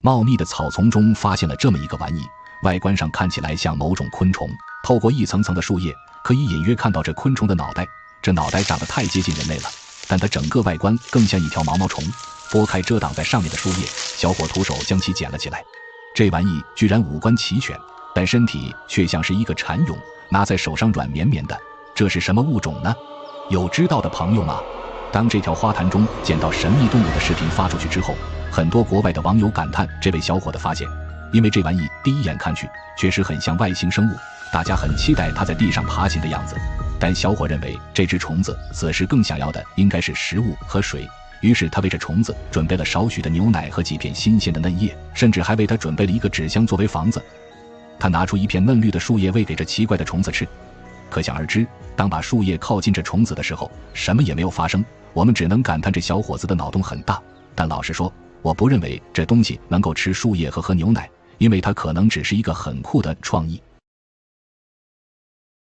茂密的草丛中发现了这么一个玩意，外观上看起来像某种昆虫，透过一层层的树叶可以隐约看到这昆虫的脑袋，这脑袋长得太接近人类了，但它整个外观更像一条毛毛虫。拨开遮挡在上面的树叶，小伙徒手将其捡了起来。这玩意居然五官齐全，但身体却像是一个蚕蛹，拿在手上软绵绵的，这是什么物种呢？有知道的朋友吗？当这条花坛中捡到神秘动物的视频发出去之后，很多国外的网友感叹这位小伙的发现，因为这玩意第一眼看去确实很像外星生物，大家很期待它在地上爬行的样子。但小伙认为这只虫子此时更想要的应该是食物和水，于是他为这虫子准备了少许的牛奶和几片新鲜的嫩叶，甚至还为它准备了一个纸箱作为房子。他拿出一片嫩绿的树叶喂给这奇怪的虫子吃，可想而知，当把树叶靠近这虫子的时候，什么也没有发生。我们只能感叹这小伙子的脑洞很大，但老实说，我不认为这东西能够吃树叶和喝牛奶，因为它可能只是一个很酷的创意。